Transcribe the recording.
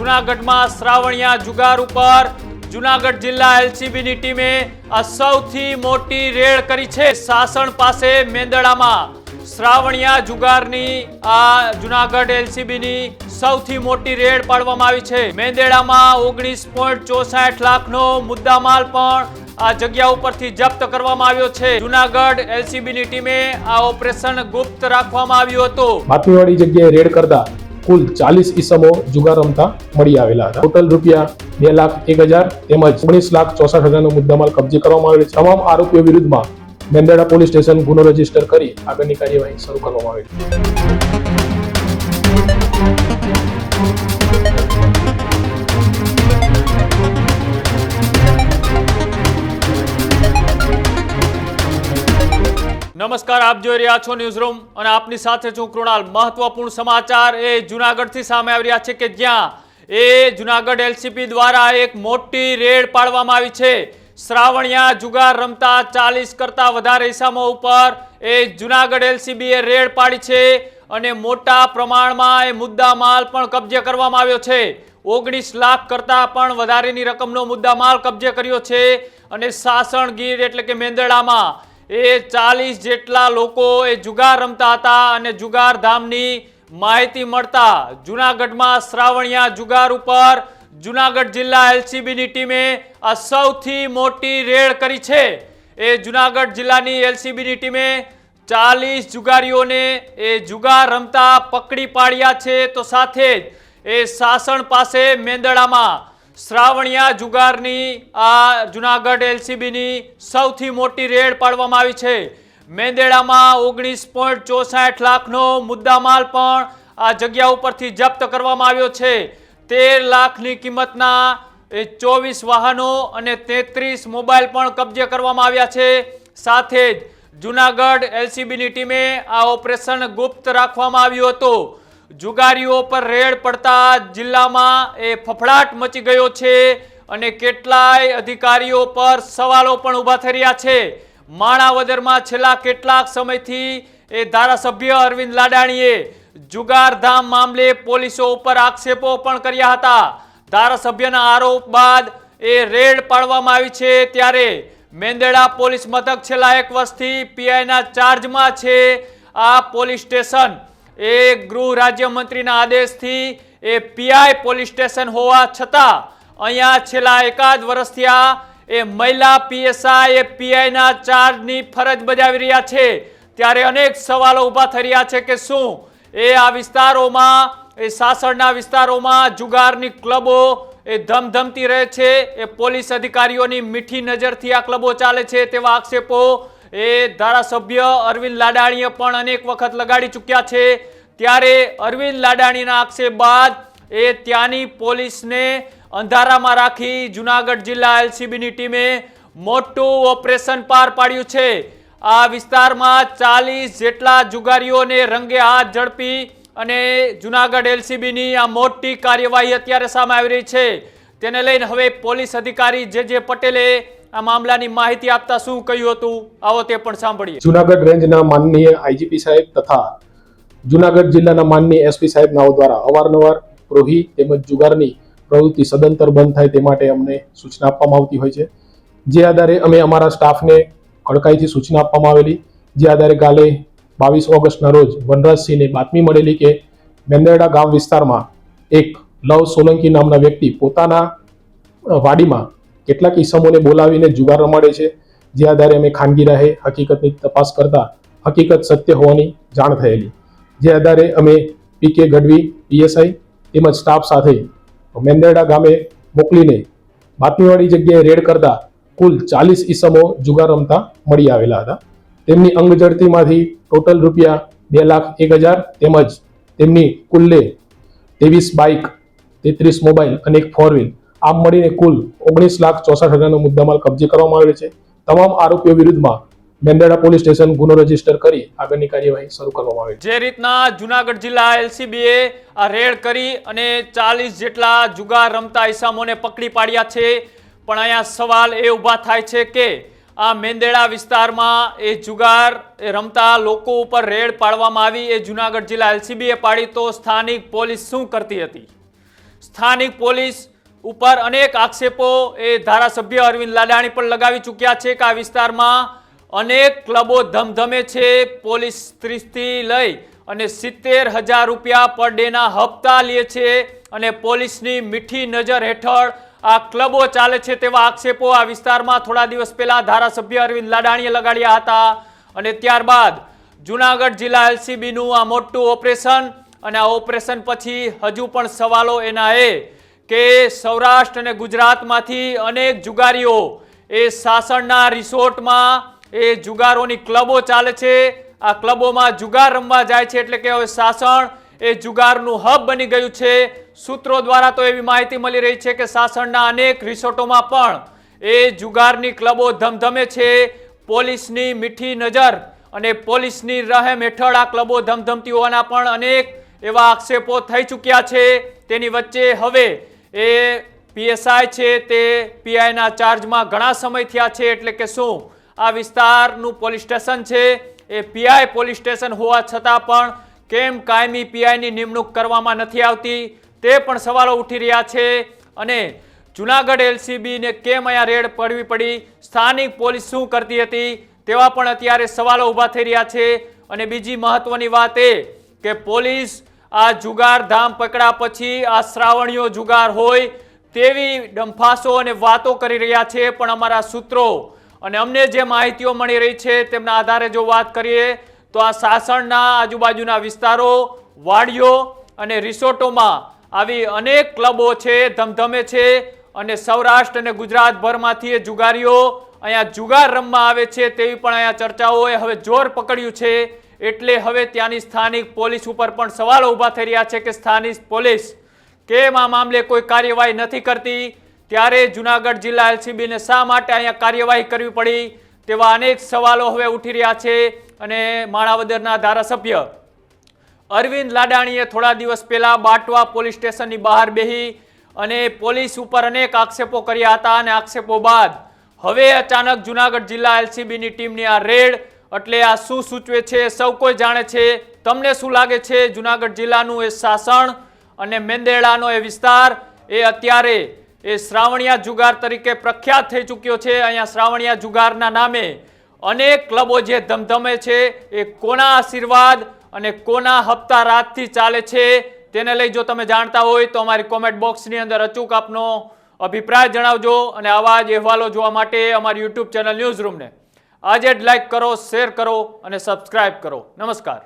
જૂનાગઢમાં શ્રાવણિયા જુગાર ઉપર જૂનાગઢ જિલ્લા એલસીબીની ટીમે આ સૌથી મોટી રેડ કરી છે। સાસણ પાસે મેંદડામાં શ્રાવણિયા જુગારની આ જૂનાગઢ એલસીબીની સૌથી મોટી રેડ પાડવામાં આવી છે। મેંદડામાં 19.64 લાખનો મુદ્દામાલ પણ આ જગ્યા ઉપરથી જપ્ત કરવામાં આવ્યો છે। જૂનાગઢ એલસીબીની ટીમે આ ઓપરેશન ગુપ્ત રાખવામાં આવ્યું હતું। બાતમીવાળી જગ્યાએ રેડ કરતા કુલ 40 ઈસમો જુગાર રમતા મળી આવેલા હતા। ટોટલ રૂપિયા 2,01,000 તેમજ 19,64,000નો મુદ્દામાલ કબજે કરવામાં આવેલ છે। તમામ આરોપીઓ વિરુદ્ધમાં મેંદરડા પોલીસ સ્ટેશન ગુનો રજીસ્ટર કરી આગળની કાર્યવાહી શરૂ કરવામાં આવી છે। નમસ્કાર, આપ જોઈ રહ્યા છો ન્યૂઝ રૂમ અને આપની સાથે છું કૃણાલ। મહત્વપૂર્ણ સમાચાર એ જૂનાગઢથી સામે આવી રહ્યા છે કે જ્યાં જૂનાગઢ એલસીબી દ્વારા એક મોટી રેડ પાડવામાં આવી છે। શ્રાવણિયા જુગાર રમતા 40 કરતા વધારે ઇસમો ઉપર જૂનાગઢ એલસીબીએ રેડ પાડી છે અને મોટા પ્રમાણમાં એ મુદ્દામાલ પણ કબજે કરવામાં આવ્યો છે। 19 લાખ કરતા પણ વધારેની રકમનો મુદ્દામાલ કબજે કર્યો છે અને સાસણ ગીર એટલે કે મેંદડામાં 40 જેટલા લોકો જુગાર રમતા હતા અને જુગાર ધામની માહિતી મળતા જૂનાગઢમાં શ્રાવણિયા જુગાર ઉપર જૂનાગઢ જિલ્લા એલસીબીની ટીમે આ સૌથી મોટી રેડ કરી છે। જૂનાગઢ જિલ્લાની એલસીબીની ટીમે 40 જુગારીઓને જુગાર રમતા પકડી પાડ્યા છે। તો સાથે જ સાસણ પાસે મેંદડામાં શ્રાવણિયા જુગારની આ જૂનાગઢ એલસીબીની સૌથી મોટી રેડ પાડવામાં આવી છે। મેંદડામાં 19.64 લાખનો મુદ્દામાલ પણ આ જગ્યા ઉપરથી જપ્ત કરવામાં આવ્યો છે। 13 લાખની કિંમતના 24 વાહનો અને 33 મોબાઈલ પણ કબજે કરવામાં આવ્યા છે। સાથે જ જૂનાગઢ એલસીબીની ટીમે આ ઓપરેશન ગુપ્ત રાખવામાં આવ્યું હતું। જુગારીઓ પર રેડ પડતા જિલ્લામાં ફફડાટ મચી ગયો છે અને કેટલાય અધિકારીઓ પર સવાલો પણ ઊભા થઈ રહ્યા છે। માણાવદરમાં છેલ્લા કેટલાક સમયથી ધારાસભ્ય અરવિંદ લાડાણીએ જુગારધામ મામલે પોલીસો ઉપર આક્ષેપો પણ કર્યા હતા। ધારાસભ્યના આરોપ બાદ રેડ પાડવામાં આવી છે। ત્યારે મેંદડા પોલીસ મથક છેલ્લા 1 વર્ષથી પીઆઈના ચાર્જમાં છે। આ પોલીસ સ્ટેશન ગૃહ રાજ્યમંત્રીના આદેશથી પીઆઈ પોલીસ સ્ટેશન હોવા છતાં અહીંયા છેલ્લા 1 વર્ષથી આ મહિલા પીએસઆઈ પીઆઈના ચાર્જની ફરજ બજાવી રહ્યા છે। ત્યારે અનેક સવાલો ઊભા થઈ રહ્યા છે કે શું આ વિસ્તારોમાં સાસણના વિસ્તારોમાં જુગારની ક્લબો ધમધમતી રહે છે? પોલીસ અધિકારીઓની મીઠી નજરથી આ ક્લબો ચાલે છે તેવા આક્ષેપો ધારાસભ્ય અરવિંદ લાડાણીએ પણ અનેક વખત લગાડી ચૂક્યા છે। ત્યારે અરવિંદ લાડાણીના આક્ષેપ બાદ ત્યાંની પોલીસને અંધારામાં રાખી જૂનાગઢ જિલ્લા એલસીબીની ટીમે મોટું ઓપરેશન પાર પાડ્યું છે। આ વિસ્તારમાં 40 જેટલા જુગારીઓને રંગે હાથ ઝડપી અને જૂનાગઢ એલસીબીની આ મોટી કાર્યવાહી અત્યારે સામે આવી રહી છે। તેને લઈને હવે પોલીસ અધિકારી જે પટેલે આ મામલાની માહિતી આપતા શું કહ્યું હતું, આવો તે પણ સાંભળીએ। જૂનાગઢ રેન્જના માનનીય આઈજીપી સાહેબ તથા જૂનાગઢ જિલ્લાના માનનીય એસપી સાહેબ નાઓ દ્વારા અવારનવાર પ્રોહી તેમજ જુગારની પ્રવૃત્તિ સદંતર બંધ થાય તે માટે અમને સૂચના આપવામાં આવતી હોય છે। જે આધારે અમે અમારા સ્ટાફને કડકાઈથી સૂચના આપવામાં આવેલી। જે આધારે કાલે 22 ઓગસ્ટના રોજ વનરાજસિંહને બાતમી મળેલી કે મેંદરડા ગામ વિસ્તારમાં એક લવ સોલંકી નામના વ્યક્તિ પોતાના વાડીમાં કેટલાક ઈસમોને બોલાવીને જુગાર રમાડે છે। જે આધારે અમે ખાનગી રાહે હકીકતની તપાસ કરતા હકીકત સત્ય હોવાની જાણ થયેલી। જે આધારે અમે પીકે ગઢવી પીએસઆઈ તેમજ સ્ટાફ સાથે મેંદરડા ગામે મોકલીને બાતમીવાળી જગ્યાએ રેડ કરતા કુલ 40 ઈસમો જુગાર રમતા મળી આવેલા હતા। તેમની અંગઝડતીમાંથી ટોટલ રૂપિયા 2,01,000 તેમજ તેમની કુલ્લે 23 બાઇક 33 મોબાઈલ અને એક 4 વ્હીલ આમ મળીને કુલ 19,64,000નો મુદ્દામાલ કબજે કરવામાં આવેલ છે। તમામ આરોપીઓ વિરુદ્ધમાં મેંદરડા પોલીસ સ્ટેશન ગુનો રજીસ્ટર કરી આગળની કાર્યવાહી શરૂ કરવામાં આવી છે। જે રીતના જૂનાગઢ જિલ્લા એલસીબીએ આ રેડ કરી અને 40 જેટલા જુગાર રમતા ઇસમોને પકડી પાડ્યા છે, પણ અહીંયા સવાલ એ ઊભા થાય છે કે આ મેંદરડા વિસ્તારમાં જુગાર રમતા લોકો ઉપર રેડ પાડવામાં આવી, જૂનાગઢ જિલ્લા એલસીબીએ પાડી તો સ્થાનિક પોલીસ શું કરતી હતી? સ્થાનિક પોલીસ ઉપર અનેક આક્ષેપો એ ધારાસભ્ય અરવિંદ લાડાણી પણ લગાવી ચૂક્યા છે કે આ વિસ્તારમાં અનેક ક્લબો ધમધમે છે. પોલીસ 30થી લઈ અને 70,000 રૂપિયા પર ડેના હપ્તા લે છે અને પોલીસની મીઠી નજર હેઠળ આ ક્લબો ચાલે છે તેવા આક્ષેપો આ વિસ્તારમાં થોડા દિવસ પહેલા ધારાસભ્ય અરવિંદ લાડાણીએ લગાડ્યા હતા. અને ત્યારબાદ જુનાગઢ જિલ્લા એલસીબીનું આ મોટું ઓપરેશન અને આ ઓપરેશન પછી હજુ પણ સવાલો એના કે સૌરાષ્ટ્ર અને ગુજરાતમાંથી અનેક જુગારીઓ એ સાસણના રિસોર્ટમાં એ જુગારોની ક્લબો ચાલે છે. આ ક્લબોમાં જુગાર રમવા જાય છે એટલે કે હવે સાસણ એ જુગારનું હબ બની ગયું છે. સૂત્રો દ્વારા તો એવી માહિતી મળી રહી છે કે સાસણના અનેક રિસોર્ટોમાં પણ એ જુગારની ક્લબો ધમધમે છે. પોલીસની મીઠી નજર અને પોલીસની રહેમ હેઠળ આ ક્લબો ધમધમતી હોવાના પણ અનેક એવા આક્ષેપો થઈ ચૂક્યા છે. તેની વચ્ચે હવે એ પીએસઆઈ છે તે પીઆઈના ચાર્જમાં ઘણા સમય થયા છે. એટલે કે શું આ વિસ્તારનું પોલીસ સ્ટેશન છે એ પીઆઈ પોલીસ સ્ટેશન હોવા છતાં પણ કેમ કાયમી પીઆઈની નિમણૂક કરવામાં નથી આવતી તે પણ સવાલો ઉઠી રહ્યા છે. અને જુનાગઢ એલસીબીને કેમ અહીંયા રેડ પડવી પડી, સ્થાનિક પોલીસ શું કરતી હતી તેવા પણ અત્યારે સવાલો ઊભા થઈ રહ્યા છે. અને બીજી મહત્વની વાત એ કે પોલીસ આ જુગાર ધામ પકડા પછી આ શ્રાવણીયો જુગાર હોય તેવી ડંફાસો અને વાતો કરી રહ્યા છે. પણ અમારા સૂત્રો અને અમને જે માહિતીઓ મળી રહી છે તેમના આધારે જો વાત કરીએ તો આ સાસણના આજુબાજુના વિસ્તારો, વાડીઓ અને રિસોર્ટોમાં આવી અનેક ક્લબો છે, ધમધમે છે. અને સૌરાષ્ટ્ર અને ગુજરાતભરમાંથી એ જુગારીઓ અહીંયા જુગાર રમવા આવે છે તેવી પણ અહીંયા ચર્ચાઓએ હવે જોર પકડ્યું છે. એટલે હવે ત્યાંની સ્થાનિક પોલીસ ઉપર પણ સવાલો ઊભા થઈ રહ્યા છે કે સ્થાનિક પોલીસ કેમ આ મામલે કોઈ કાર્યવાહી નથી કરતી. ત્યારે જુનાગઢ જિલ્લા એલસીબીને શા માટે અહીંયા કાર્યવાહી કરવી પડી તેવા અનેક સવાલો હવે ઉઠી રહ્યા છે. અને માણાવદરના ધારાસભ્ય અરવિંદ લાડાણીએ થોડા દિવસ પહેલા બાટવા પોલીસ સ્ટેશનની બહાર બેહી અને પોલીસ ઉપર અનેક આક્ષેપો કર્યા હતા. અને આક્ષેપો બાદ હવે અચાનક જુનાગઢ જિલ્લા એલસીબીની ટીમની આ રેડ એટલે આ શું સૂચવે છે સૌ કોઈ જાણે છે. તમને શું લાગે છે જુનાગઢ જિલ્લાનું એ સાસણ અને મેંદેડાનો એ વિસ્તાર એ અત્યારે એ શ્રાવણીયા જુગાર તરીકે પ્રખ્યાત થઈ ચૂક્યો છે. અહીંયા શ્રાવણીયા જુગારના નામે અનેક ક્લબો જે ધમધમે છે એ કોના આશીર્વાદ અને કોના હપ્તા રાતથી ચાલે છે તેને લઈ જો તમે જાણતા હોય તો અમારી કોમેન્ટ બોક્સની અંદર અચૂક આપનો અભિપ્રાય જણાવજો. અને આવા જ અહેવાલો જોવા માટે અમારી યુટ્યુબ ચેનલ ન્યૂઝ રૂમને આજે જ લાઈક કરો, શેર કરો અને સબસ્ક્રાઇબ કરો. નમસ્કાર.